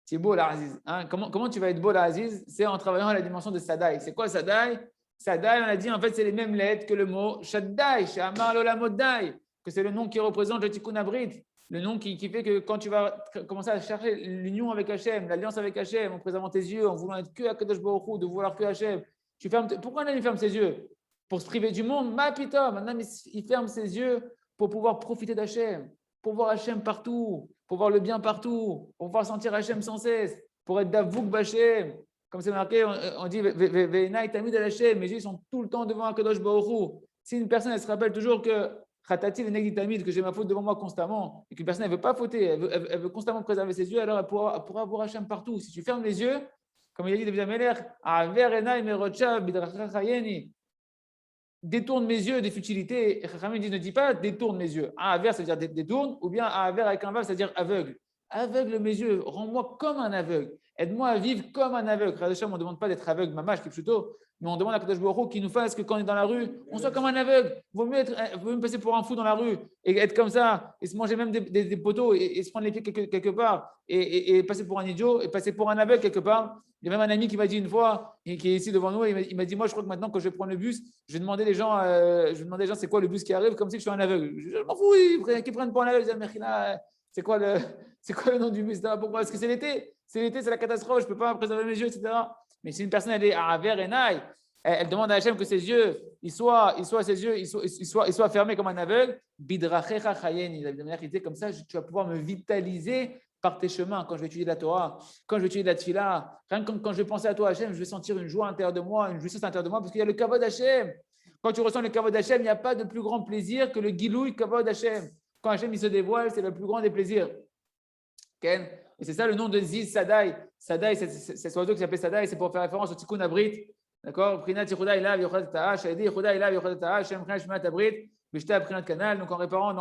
Speaker 1: C'est beau, l'Aziz. Comment tu vas être beau, l'Aziz? C'est en travaillant à la dimension de Sadai. C'est quoi Sadai? Sadai, on a dit, en fait, c'est les mêmes lettres que le mot Shaddai, Shamar Lolamodai, que c'est le nom qui représente le Tikkun Abrit, le nom qui fait que quand tu vas commencer à chercher l'union avec Hachem, l'alliance avec Hachem, en préservant tes yeux, en voulant être que à Kadosh Baruch Hu, de vouloir que Hachem, pourquoi il ferme ses yeux? Pour se priver du monde? Ma pita, maintenant, il ferme ses yeux pour pouvoir profiter d'Hachem, pour voir Hachem partout, pour voir le bien partout, pour pouvoir sentir Hachem sans cesse, pour être Davouk B'Hachem. Comme c'est marqué, on dit Ve'enai tamid al Hachem, mes yeux sont tout le temps devant Akadosh Baruch Hu. Si une personne elle se rappelle toujours que Khatati v'negdi tamid, que j'ai ma faute devant moi constamment, et qu'une personne ne veut pas fauter, elle veut constamment préserver ses yeux, alors elle pourra voir Hachem partout. Si tu fermes les yeux, comme il a dit David Ameler, Aver enai merocha bidracha chayeni, détourne mes yeux des futilités. Et Chachamim dit ne dis pas détourne mes yeux. Aver, ça veut dire détourne, ou bien Aver avec un vav, ça veut dire aveugle. Aveugle mes yeux, rends-moi comme un aveugle. Aide-moi à vivre comme un aveugle. On ne demande pas d'être aveugle, mamash, qui plutôt, mais on demande à Kadosh Baruch Hu qu'il nous fasse que quand on est dans la rue, on soit comme un aveugle. Vaut mieux passer pour un fou dans la rue et être comme ça, et se manger même des poteaux et se prendre les pieds quelque part, et passer pour un idiot, et passer pour un aveugle quelque part. Il y a même un ami qui m'a dit une fois, qui est ici devant nous, il m'a dit moi, je crois que maintenant, quand je vais prendre le bus, je vais demander les gens, c'est quoi le bus qui arrive, comme si je suis un aveugle. Je m'en fous, qu'ils prennent pour un aveugle. Je dis, c'est quoi le nom du bus? Pourquoi? Parce que c'est l'été. C'est l'été, c'est la catastrophe, je ne peux pas préserver mes yeux, etc. Mais si une personne elle est à Aver Enai, elle demande à Hachem que ses yeux, ils soient fermés comme un aveugle, Bidrachecha Chayeni, de manière qui était comme ça, tu vas pouvoir me vitaliser par tes chemins quand je vais étudier la Torah, quand je vais étudier la Tfila, quand je vais penser à toi, Hachem, je vais sentir une joie à l'intérieur de moi, une jouissance à l'intérieur de moi, parce qu'il y a le kavod Hachem. Quand tu ressens le kavod Hachem, il n'y a pas de plus grand plaisir que le gilouï kavod Hachem. Quand Hachem il se dévoile, c'est le plus grand des plaisirs. Okay? Et c'est ça le nom de Ziz Sadai. Sadai, c'est cet oiseau qui s'appelle Sadai, c'est pour faire référence au Tikkun Abrit. D'accord? Prinat Yehuda Ilav Yochad Ta'ash, Aidi Yehuda Ilav Yochad Ta'ash, Shem Khan Shmat Abrit, Bishta Prinat Canal. Donc en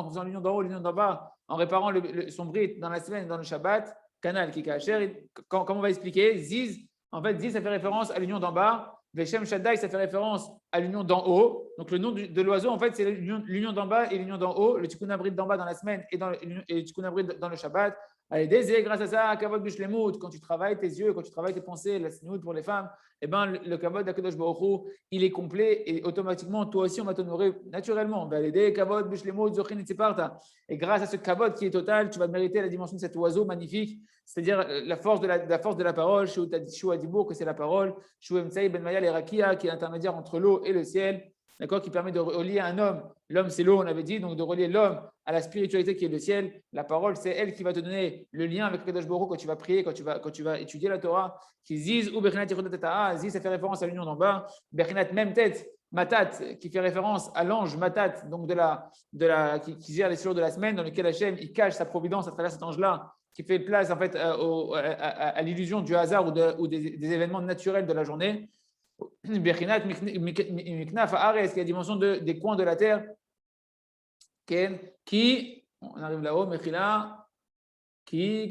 Speaker 1: faisant l'union d'en haut, l'union d'en bas, en réparant son Brit dans la semaine, dans le Shabbat, Canal qui est Kacher. Comme on va expliquer, Ziz, en fait, Ziz, ça fait référence à l'union d'en bas. Veshem Shaddai, ça fait référence à l'union d'en haut. Donc le nom de l'oiseau, en fait, c'est l'union d'en bas et l'union d'en haut. Le Tikkun Abrit d'en bas dans la semaine et le Tikkun Abrit dans le Shabbat. Allez, grâce à ça, Kavod Bishlemut, quand tu travailles tes yeux, quand tu travailles tes pensées, la snout pour les femmes, eh ben, le Kavod d'Akadosh Baruch Hu, il est complet et automatiquement, toi aussi, on va t'honorer naturellement. Allez, Kavod Bishlemut, Zochin et Tziparta. Et grâce à ce Kavod qui est total, tu vas mériter la dimension de cet oiseau magnifique, c'est-à-dire la force de la parole, Shou Adibour, que c'est la parole, Shou Emtsai Ben Maya Rakia, qui est l'intermédiaire entre l'eau et le ciel. D'accord, qui permet de relier un homme. L'homme, c'est l'eau, on avait dit, donc de relier l'homme à la spiritualité qui est le ciel. La parole, c'est elle qui va te donner le lien avec Kadosh Baruch Hu quand tu vas prier, quand tu vas étudier la Torah. Qui ziz ou Bechinat Yehuda Tata'a, ziz, ça fait référence à l'union d'en bas. Bechinat, même tête, Matat, qui fait référence à l'ange Matat, donc qui gère les jours de la semaine, dans lequel Hachem il cache sa providence à travers cet ange-là, qui fait place en fait à l'illusion du hasard ou des événements naturels de la journée. Bechinat Miknaf Haaretz, qui est la dimension des coins de la terre, qui, on arrive là-haut, Mechila, qui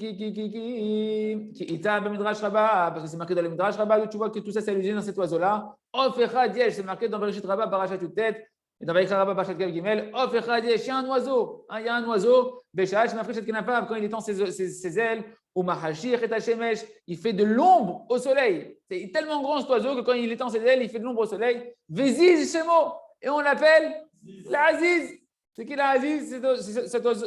Speaker 1: Ita Midrash Rabbah, parce que c'est marqué dans le Midrash Rabbah, tu vois que tout ça c'est allusion dans cet oiseau-là. Ofecha Diesh, c'est marqué dans Bereshit Rabbah, Parashat Yutet, et dans Vaïcha Rabbah, Parashat Gav Gimel. Ofecha Diesh, il y a un oiseau, il y a un oiseau, Beshash, Mafreshet Kenafav, quand il étend ses ailes, ou Mahashir et Hashemesh, il fait de l'ombre au soleil. C'est tellement grand cet oiseau que quand il étend ses ailes, il fait de l'ombre au soleil. Véziz Shemo, et on l'appelle l'Aziz. C'est qui l'Aziz?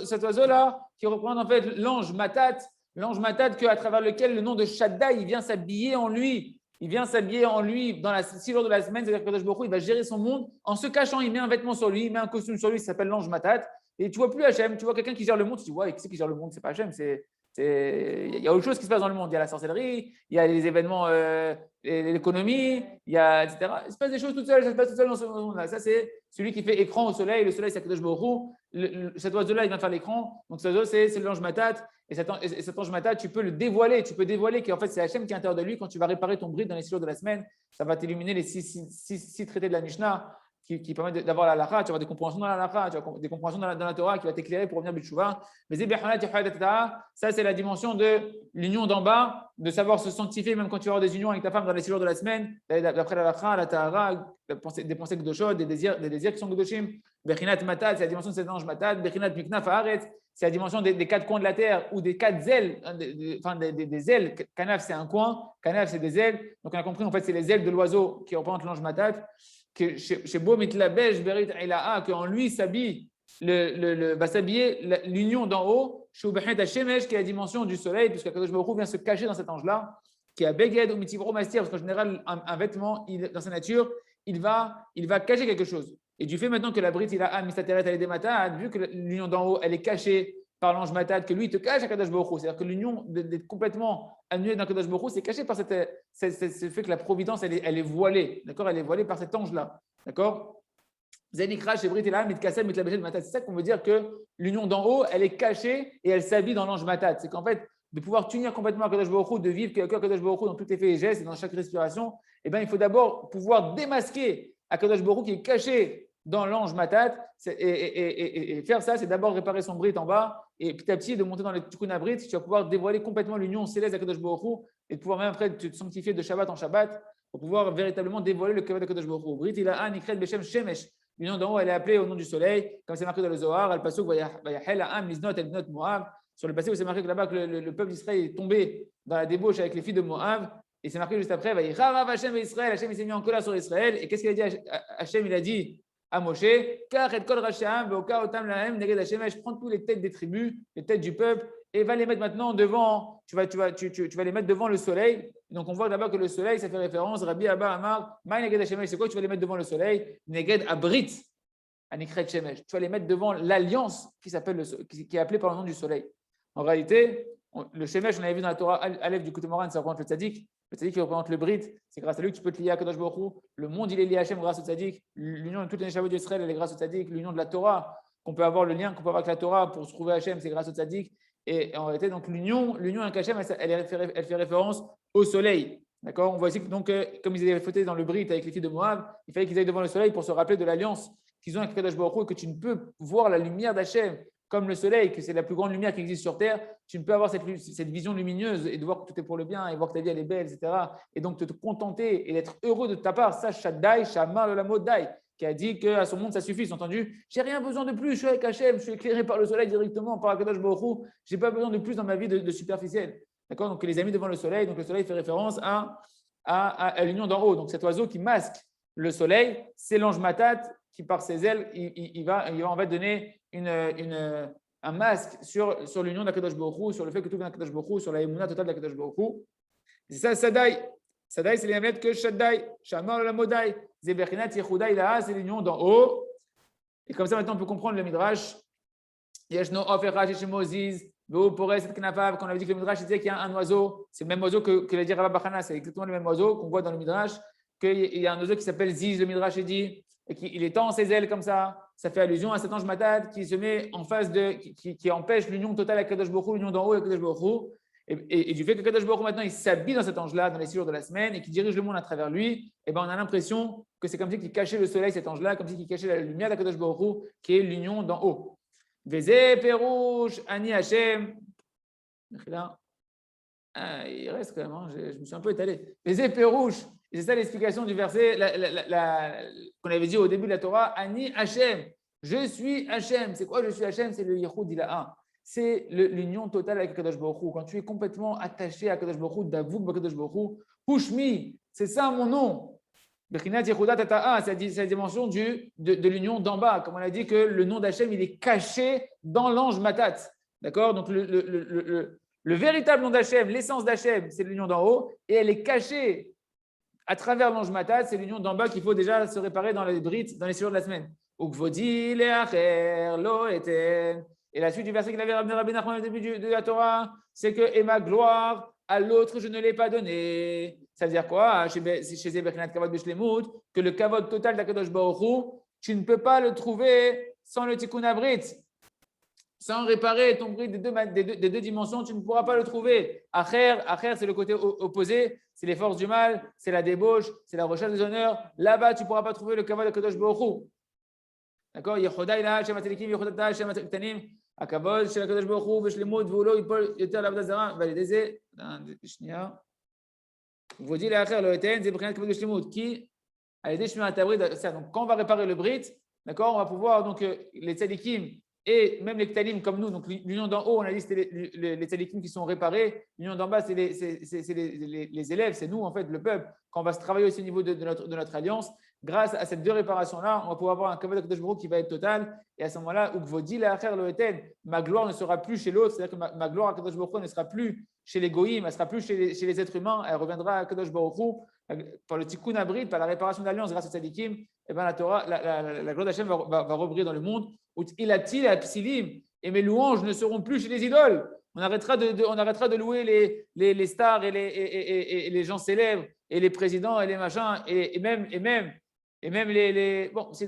Speaker 1: Cet oiseau-là qui représente en fait l'ange Matat qu'à travers lequel le nom de Shaddai il vient s'habiller en lui. il vient s'habiller en lui dans les 6 jours de la semaine, c'est-à-dire que Kadosh Baruch Hu, il va gérer son monde en se cachant, il met un vêtement sur lui, il met un costume sur lui, ça s'appelle l'ange Matat, et tu vois plus Hachem, tu vois quelqu'un qui gère le monde, tu dis, ouais, qui c'est qui gère le monde? C'est pas Hachem, il y a autre chose qui se passe dans le monde. Il y a la sorcellerie, il y a les événements, l'économie, il y a, etc. Il se passe des choses toutes seules, ça se passe tout seul dans ce monde-là. Ça, c'est celui qui fait écran au soleil. Le soleil, c'est Kadosh Baruch Hu. Cet oiseau-là, il vient faire l'écran. Donc, cet oiseau, c'est l'ange Matat. Et cet ange Matat, tu peux le dévoiler. Tu peux dévoiler qu'en fait, c'est Hachem qui est à l'intérieur de lui. Quand tu vas réparer ton bride dans les 6 jours de la semaine, ça va t'illuminer les 6 traités de la Mishnah qui permettent d'avoir la halakha, tu vas avoir des compréhensions dans la halakha, tu vas avoir des compréhensions dans la Torah qui va t'éclairer pour revenir B'tshuva. Mais ça, c'est la dimension de l'union d'en bas, de savoir se sanctifier même quand tu vas avoir des unions avec ta femme dans les 6 jours de la semaine, d'après la halakha, la tahara, des pensées gdoshot, des désirs qui sont gdoshim. Bechinat matat, c'est la dimension de cet ange matat. Bechinat miknaf haaretz, c'est la dimension des 4 coins de la terre ou des 4 ailes, enfin des ailes. Kanaf, c'est un coin, kanaf, c'est des ailes. Donc on a compris, en fait, c'est les ailes de l'oiseau qui représentent l'ange matat. Que chez Bo Mitlabesh Berit Ilaha, qu'en lui s'habille va s'habiller l'union d'en haut, chez Ubechet Hashemesh, qui est la dimension du soleil, puisque Kadosh Baruch Hu vient se cacher dans cet ange-là, qui a Beged ou Mitivro Mastir, parce qu'en général, un vêtement, dans sa nature, il va cacher quelque chose. Et du fait maintenant que la Brit Ilaha Mistateret elle est des matats, vu que l'union d'en haut, elle est cachée par l'ange Matat, que lui, il te cache à Kadosh Baruch Hu. C'est-à-dire que l'union d'être complètement annulée dans Kadosh Baruch Hu, c'est caché par ce fait que la providence, elle est voilée. D'accord? Elle est voilée par cet ange-là. D'accord? Zenikra, chez Brit Ilaha, Mitkasem, Mitlabeshel, Matat. C'est ça qu'on veut dire que l'union d'en haut, elle est cachée et elle s'habille dans l'ange Matat. C'est qu'en fait, de pouvoir tunir complètement à Kadosh Baruch Hu, de vivre Kadosh Baruch Hu dans tous tes faits et gestes et dans chaque respiration, eh bien, il faut d'abord pouvoir démasquer à Kadosh Baruch Hu qui est caché dans l'ange Matat, et faire ça, c'est d'abord réparer son Brit en bas, et petit à petit de monter dans le Tikkun Brit, tu vas pouvoir dévoiler complètement l'union céleste d'Akadosh Baruch Hu, et de pouvoir même après te sanctifier de Shabbat en Shabbat, pour pouvoir véritablement dévoiler le Kavod d'Akadosh Baruch Hu. Brit, il a un Ikred Beshem Shemesh, l'union d'en haut, elle est appelée au nom du soleil, comme c'est marqué dans le Zohar, Al-Pasuk, Vayahel Ha'am, Liznot, El-Bnot, Moab, sur le passé où c'est marqué que là-bas que le peuple d'Israël est tombé dans la débauche avec les filles de Moab, et c'est marqué juste après, Vayiharav Hashem Israël, Hashem il s'est mis en colère sur Israël, et qu'est-ce qu'il a dit Hashem? Il a dit à Moshe, car et kol racham, otam lahem neged Hashemesh, prends toutes les têtes des tribus, les têtes du peuple, et va les mettre maintenant devant, tu vas les mettre devant le soleil. Donc on voit d'abord que le soleil, ça fait référence, Rabbi Abba Amar, ma neged Hashemesh, c'est quoi? Tu vas les mettre devant le soleil, neged abrit, anikret Shemesh. Tu vas les mettre devant l'alliance qui est appelée par le nom du soleil. En réalité, le Shemesh, on avait vu dans la Torah, Aleph du côté Moran, ça représente le tzaddik. Le tzaddik qui représente le Brit, c'est grâce à lui que tu peux te lier à Kadosh Baruch Hu. Le monde, il est lié à Hachem grâce au tzaddik. L'union de toutes les Neshavot d'Israël, elle est grâce au tzaddik. L'union de la Torah, qu'on peut avoir le lien qu'on peut avoir avec la Torah pour se trouver à Hachem, c'est grâce au tzaddik. Et en réalité, donc l'union avec Hachem, elle fait référence au soleil. D'accord? On voit ici que, donc, comme ils avaient fauté dans le Brit avec les filles de Moab, il fallait qu'ils aillent devant le soleil pour se rappeler de l'alliance qu'ils ont avec Kadosh Baruch Hu, et que tu ne peux voir la lumière d'Hachem comme le soleil, que c'est la plus grande lumière qui existe sur Terre, tu ne peux avoir cette vision lumineuse et de voir que tout est pour le bien et voir que ta vie elle est belle, etc. Et donc te contenter et d'être heureux de ta part. Ça, Shaddai, Shamar le Lamodai, qui a dit qu'à son monde ça suffit. Ils ont entendu, j'ai rien besoin de plus, je suis avec Hachem, je suis éclairé par le soleil directement, par Akadosh Baruch Hu, je n'ai pas besoin de plus dans ma vie de superficiel. D'accord? Donc les amis devant le soleil, donc le soleil fait référence à l'union d'en haut. Donc cet oiseau qui masque le soleil, c'est l'ange Matat qui par ses ailes, il va en fait donner un masque sur l'union d'Akadosh Baruch Hu, sur le fait que tout vient d'Akadosh Baruch Hu, sur la émouna totale d'Akadosh Baruch Hu. C'est ça, Sadai. Sadai, c'est les mêmes lettres que Shaddai. Shamar la Modai. Zebechinat Yehuda Ilaha, c'est l'union d'en haut. Et comme ça, maintenant, on peut comprendre le Midrash. Yeshno Oferach chez Moses. Quand on avait dit que le Midrash disait qu'il y a un oiseau, c'est le même oiseau que l'a dit Rabba Bachana, c'est exactement le même oiseau qu'on voit dans le Midrash, qu'il y a un oiseau qui s'appelle Ziz, le Midrash dit, et qu'il étend ses ailes comme ça. Ça fait allusion à cet ange Matat qui se met en face qui empêche l'union totale avec Kadosh Baruch Hu, l'union d'en haut avec Kadosh Baruch Hu. Et du fait que Kadosh Baruch Hu maintenant il s'habille dans cet ange-là dans les 6 jours de la semaine et qui dirige le monde à travers lui, et ben on a l'impression que c'est comme si il cachait le soleil, cet ange-là, comme si il cachait la lumière de Kadosh Baruch Hu, qui est l'union d'en haut. Vezé Perouche, Ani Hashem. Il reste quand même, hein, je me suis un peu étalé. Vezé Perouche. Et c'est ça l'explication du verset qu'on avait dit au début de la Torah, Ani Hashem, je suis Hashem. C'est quoi je suis Hashem? C'est le Yehud Ilaha. C'est l'union totale avec Kadosh Baruch Hu. Quand tu es complètement attaché à Kadosh Baruch Hu, Davouk Kadosh Baruch Hu, Hushmi, c'est ça mon nom. Bechinat Yehuda Tata'a, c'est la dimension de l'union d'en bas. Comme on a dit que le nom d'Hachem, il est caché dans l'ange Matat. D'accord? Donc le véritable nom d'Hachem, l'essence d'Hachem, c'est l'union d'en haut, et elle est cachée À travers l'ange matat, c'est l'union d'en bas qu'il faut déjà se réparer dans les brites, dans les séjours de la semaine. Ukvodi leacher lo eten. Et la suite du verset qu'il avait ramené Rabbi Nachman au début de la Torah, c'est que et ma gloire à l'autre je ne l'ai pas donné. Ça veut dire quoi chez Zebechinat Kavod Bishlemut, que le kavod total d'Akadosh Baruch Hu, tu ne peux pas le trouver sans le tikkun abrit. Sans réparer ton bris des deux dimensions, tu ne pourras pas le trouver. Acher, c'est le côté opposé, c'est les forces du mal, c'est la débauche, c'est la recherche des honneurs. Là-bas, tu ne pourras pas trouver le kavod d'Akadosh Baruch Hu. D'accord? Yechodai la Shem Atelikim, Yechodata Shem Atektanim, Akavod Shem Akadosh Baruch Hu, Beshlemut, Voulo, Yipol, Yoter Lavda Zara, Valideze. Vous dites l'acher le eten, Zebechinat Kavod Beshlemut, qui a aidé Shmirat Abrit. Donc, quand on va réparer le brit, d'accord, on va pouvoir donc les tzadikim et même les ktalim comme nous, donc l'union d'en haut, on a dit c'était les tzadikim qui sont réparés, l'union d'en bas, c'est les élèves, c'est nous en fait, le peuple. Quand on va se travailler aussi au niveau de notre alliance, grâce à ces deux réparations-là, on va pouvoir avoir un kavod d'Akadosh Baruch Hu qui va être total. Et à ce moment-là, ukvodi la'acher lo eten, ma gloire ne sera plus chez l'autre, c'est-à-dire que ma gloire à Akadosh Baruch Hu ne sera plus chez les goïms, elle ne sera plus chez les êtres humains, elle reviendra à Akadosh Baruch Hu par le tikkun abrit, par la réparation d'alliance grâce aux tzadikim. Et bien la Torah, la gloire d'Hachem va rebriller dans le monde. Il a psilim, et mes louanges ne seront plus chez les idoles. On arrêtera de louer les stars et les gens célèbres et les présidents et les machins et même les bon, c'est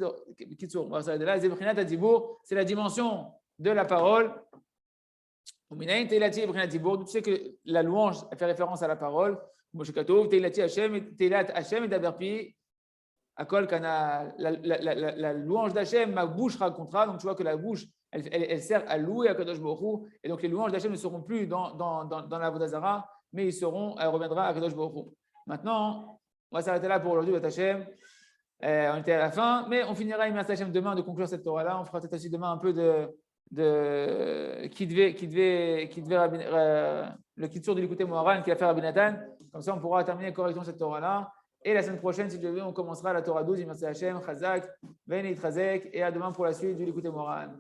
Speaker 1: la dimension de la parole. Tu sais que la louange fait référence à la parole. La louange d'Hachem, ma bouche racontera. Donc tu vois que la bouche, elle sert à louer à Kadosh Baruch Hu. Et donc les louanges d'Hachem ne seront plus dans la Vodazara, mais elle reviendra à Kadosh Baruch Hu. Maintenant, on va s'arrêter là pour aujourd'hui, Hachem. On était à la fin, mais on finira Imam Hachem demain de conclure cette Torah-là. On fera peut-être aussi demain un peu de qui devait le Kitsur de l'écouter Moharan qui va faire Rabbi Nathan. Comme ça, on pourra terminer correctement cette Torah-là. Et la semaine prochaine, si Dieu veut, on commencera la Torah 12, Imam Hachem, Chazak, Venit Chazek, et à demain pour la suite du l'écouter Moharan.